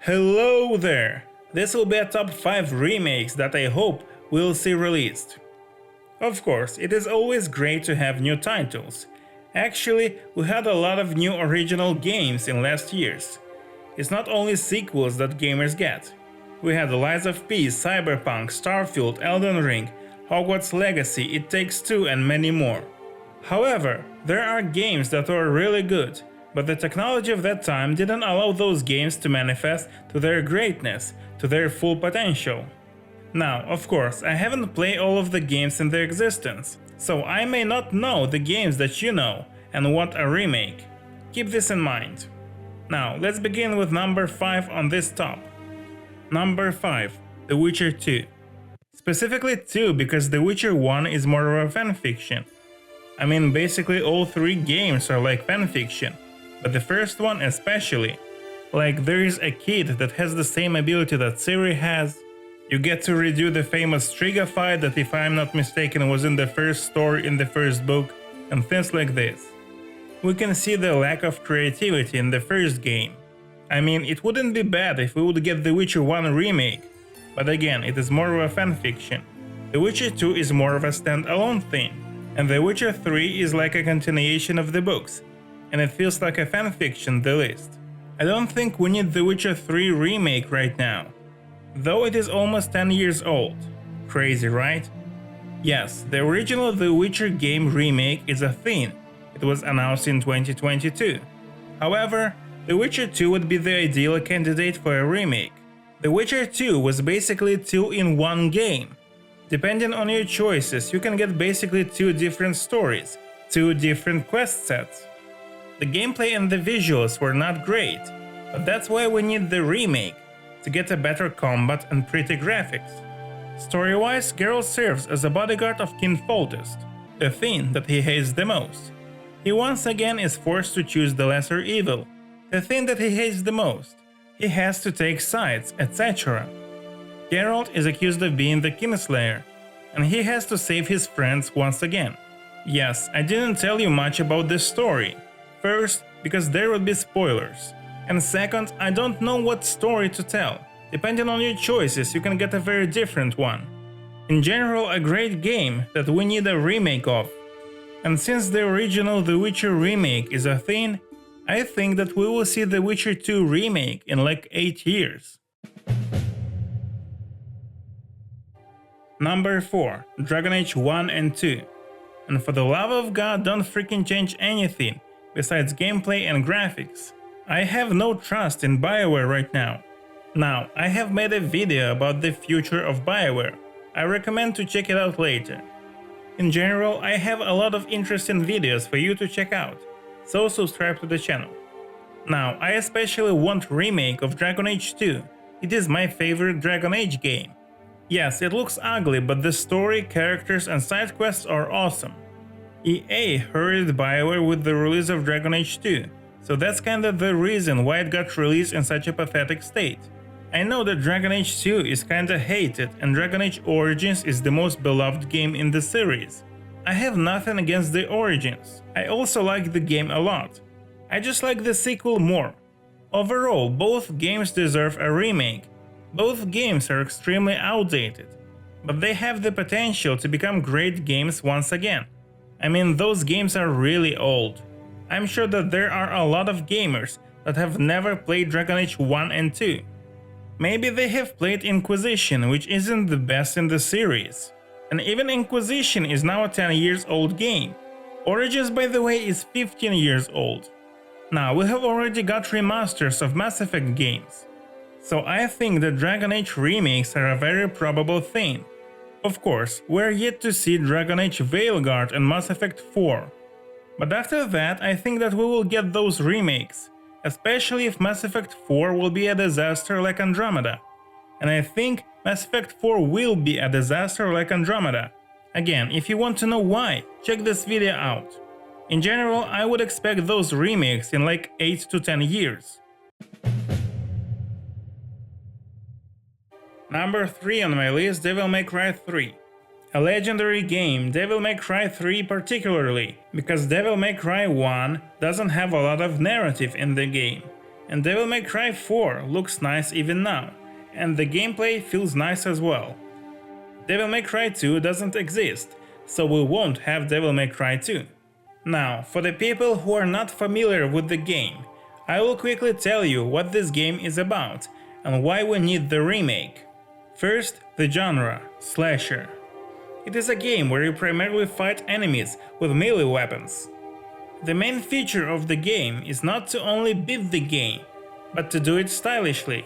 Hello there! This will be a top 5 remakes that I hope we'll see released. Of course, it is always great to have new titles. Actually, we had a lot of new original games in last years. It's not only sequels that gamers get. We had Lies of P, Cyberpunk, Starfield, Elden Ring, Hogwarts Legacy, It Takes Two and many more. However, there are games that were really good, but the technology of that time didn't allow those games to manifest to their greatness, to their full potential. Now, of course, I haven't played all of the games in their existence, so I may not know the games that you know and want a remake. Keep this in mind. Now, let's begin with number 5 on this top. Number 5, The Witcher 2. Specifically 2 because The Witcher 1 is more of a fanfiction. I mean, basically all 3 games are like fanfiction, but the first one especially. Like, there is a kid that has the same ability that Ciri has. You get to redo the famous Striga fight that, if I'm not mistaken, was in the first story in the first book, and things like this. We can see the lack of creativity in the first game. I mean, it wouldn't be bad if we would get The Witcher 1 remake, but again, it is more of a fanfiction. The Witcher 2 is more of a standalone thing, and The Witcher 3 is like a continuation of the books, and it feels like a fanfiction the least. I don't think we need The Witcher 3 remake right now, though it is almost 10 years old. Crazy, right? Yes, the original The Witcher game remake is a thing. It was announced in 2022. However, The Witcher 2 would be the ideal candidate for a remake. The Witcher 2 was basically 2 in 1 game. Depending on your choices, you can get basically 2 different stories, 2 different quest sets. The gameplay and the visuals were not great, but that's why we need the remake, to get a better combat and pretty graphics. Story-wise, Geralt serves as a bodyguard of King Foltest, the thing that he hates the most. He once again is forced to choose the lesser evil, the thing that he hates the most. He has to take sides, etc. Geralt is accused of being the Kingslayer, and he has to save his friends once again. Yes, I didn't tell you much about this story. First, because there would be spoilers. And second, I don't know what story to tell. Depending on your choices, you can get a very different one. In general, a great game that we need a remake of. And since the original The Witcher remake is a thing, I think that we will see The Witcher 2 remake in like 8 years. Number 4, Dragon Age 1 and 2. And for the love of God, don't freaking change anything besides gameplay and graphics. I have no trust in BioWare right now. Now, I have made a video about the future of BioWare. I recommend to check it out later. In general, I have a lot of interesting videos for you to check out, so subscribe to the channel. Now, I especially want remake of Dragon Age 2. It is my favorite Dragon Age game. Yes, it looks ugly, but the story, characters and side quests are awesome. EA hurried BioWare with the release of Dragon Age 2, so that's kinda the reason why it got released in such a pathetic state. I know that Dragon Age 2 is kinda hated and Dragon Age Origins is the most beloved game in the series. I have nothing against the Origins, I also like the game a lot. I just like the sequel more. Overall, both games deserve a remake. Both games are extremely outdated, but they have the potential to become great games once again. I mean, those games are really old. I'm sure that there are a lot of gamers that have never played Dragon Age 1 and 2. Maybe they have played Inquisition, which isn't the best in the series. And even Inquisition is now a 10 years old game. Origins, by the way, is 15 years old. Now, we have already got remasters of Mass Effect games. So I think that Dragon Age remakes are a very probable thing. Of course, we're yet to see Dragon Age Veilguard and Mass Effect 4. But after that, I think that we will get those remakes, especially if Mass Effect 4 will be a disaster like Andromeda. And I think Mass Effect 4 will be a disaster like Andromeda. Again, if you want to know why, check this video out. In general, I would expect those remakes in like 8 to 10 years. Number 3 on my list, Devil May Cry 3. A legendary game, Devil May Cry 3 particularly, because Devil May Cry 1 doesn't have a lot of narrative in the game, And Devil May Cry 4 looks nice even now, and the gameplay feels nice as well. Devil May Cry 2 doesn't exist, so we won't have Devil May Cry 2. Now, for the people who are not familiar with the game, I will quickly tell you what this game is about and why we need the remake. First, the genre, slasher. It is a game where you primarily fight enemies with melee weapons. The main feature of the game is not to only beat the game, but to do it stylishly,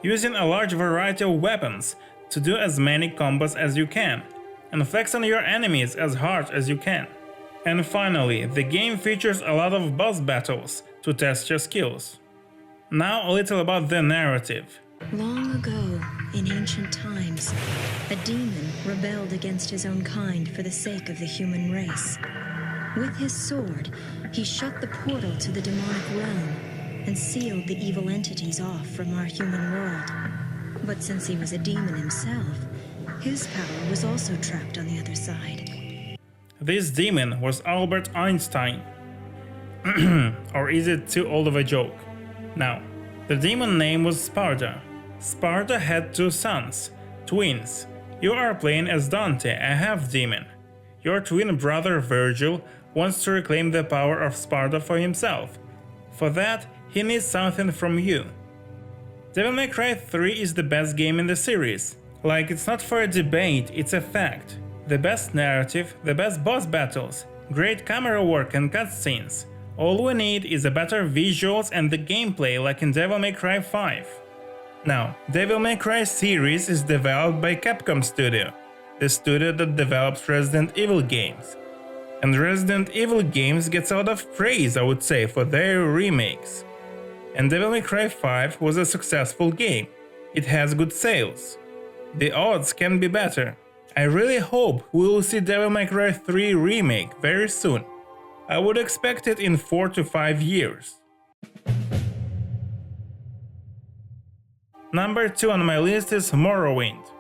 using a large variety of weapons to do as many combos as you can, and flex on your enemies as hard as you can. And finally, the game features a lot of boss battles to test your skills. Now a little about the narrative. Long ago, in ancient times, a demon rebelled against his own kind for the sake of the human race. With his sword, he shut the portal to the demonic realm and sealed the evil entities off from our human world. But since he was a demon himself, his power was also trapped on the other side. This demon was Albert Einstein. Or is it too old of a joke? Now, the demon name was Sparta. Sparta had two sons, twins. You are playing as Dante, a half-demon. Your twin brother Virgil wants to reclaim the power of Sparta for himself. For that, he needs something from you. Devil May Cry 3 is the best game in the series. Like, it's not for a debate, it's a fact. The best narrative, the best boss battles, great camera work and cutscenes. All we need is a better visuals and the gameplay like in Devil May Cry 5. Now, Devil May Cry series is developed by Capcom Studio, the studio that develops Resident Evil games. And Resident Evil games gets a lot of praise, I would say, for their remakes. And Devil May Cry 5 was a successful game. It has good sales. The odds can be better. I really hope we will see Devil May Cry 3 remake very soon. I would expect it in 4 to 5 years. Number 2 on my list is Morrowind.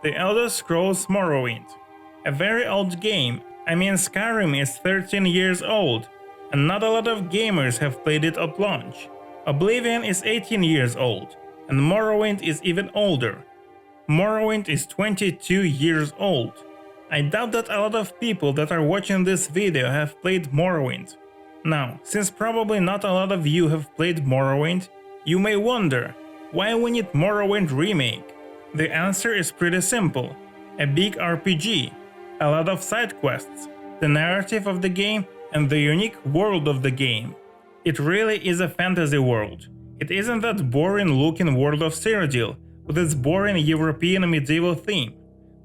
The Elder Scrolls Morrowind. A very old game. I mean, Skyrim is 13 years old, and not a lot of gamers have played it at launch. Oblivion is 18 years old, and Morrowind is even older. Morrowind is 22 years old. I doubt that a lot of people that are watching this video have played Morrowind. Now, since probably not a lot of you have played Morrowind, you may wonder, why we need Morrowind remake? The answer is pretty simple. A big RPG, a lot of side quests, the narrative of the game, and the unique world of the game. It really is a fantasy world. It isn't that boring looking world of Cyrodiil with its boring European medieval theme,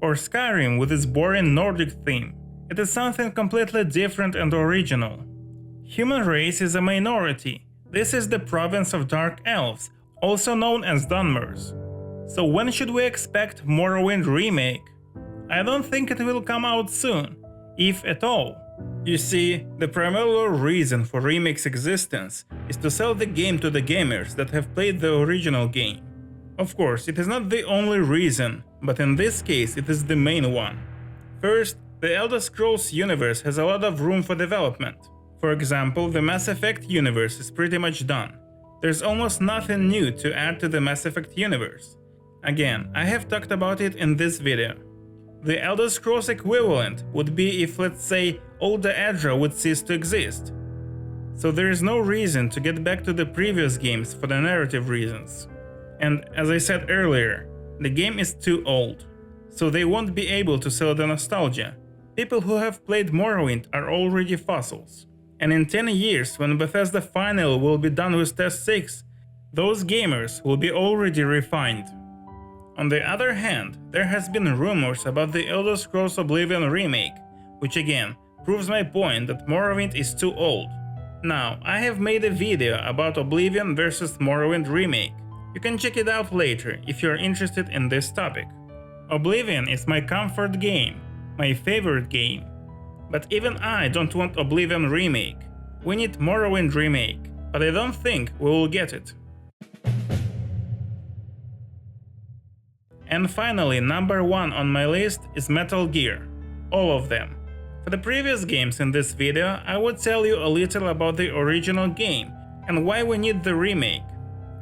or Skyrim with its boring Nordic theme. It is something completely different and original. Human race is a minority. This is the province of Dark Elves, also known as Dunmers. So when should we expect Morrowind remake? I don't think it will come out soon, if at all. You see, the primary reason for Remakes' existence is to sell the game to the gamers that have played the original game. Of course, it is not the only reason, but in this case it is the main one. First, the Elder Scrolls universe has a lot of room for development. For example, the Mass Effect universe is pretty much done. There's almost nothing new to add to the Mass Effect universe. Again, I have talked about it in this video. The Elder Scrolls equivalent would be if, let's say, Old Daedra would cease to exist. So there is no reason to get back to the previous games for the narrative reasons. And as I said earlier, the game is too old, so they won't be able to sell the nostalgia. People who have played Morrowind are already fossils. And in 10 years, when Bethesda Final will be done with Test 6, those gamers will be already refined. On the other hand, there has been rumors about the Elder Scrolls Oblivion remake, which again proves my point that Morrowind is too old. Now, I have made a video about Oblivion vs Morrowind remake. You can check it out later if you're interested in this topic. Oblivion is my comfort game, my favorite game. But even I don't want Oblivion remake. We need Morrowind remake, but I don't think we will get it. And finally, number 1 on my list is Metal Gear. All of them. For the previous games in this video, I would tell you a little about the original game and why we need the remake.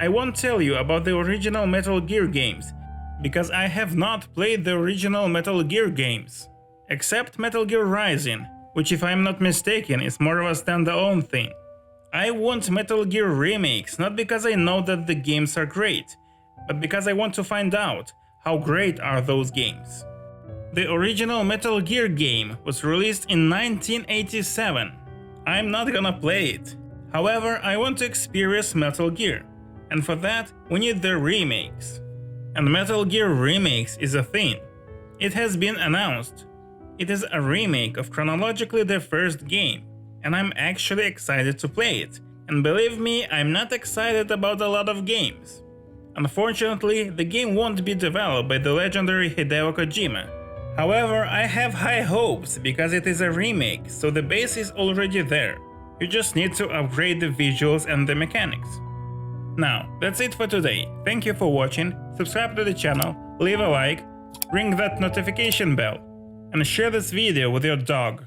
I won't tell you about the original Metal Gear games, because I have not played the original Metal Gear games. Except Metal Gear Rising, which if I'm not mistaken is more of a standalone thing. I want Metal Gear Remakes not because I know that the games are great, but because I want to find out how great are those games. The original Metal Gear game was released in 1987. I'm not gonna play it. However, I want to experience Metal Gear, and for that we need the remakes. And Metal Gear Remakes is a thing. It has been announced. It is a remake of chronologically the first game, and I'm actually excited to play it. And believe me, I'm not excited about a lot of games. Unfortunately, the game won't be developed by the legendary Hideo Kojima. However, I have high hopes because it is a remake, so the base is already there. You just need to upgrade the visuals and the mechanics. Now, that's it for today. Thank you for watching, subscribe to the channel, leave a like, ring that notification bell, and share this video with your dog.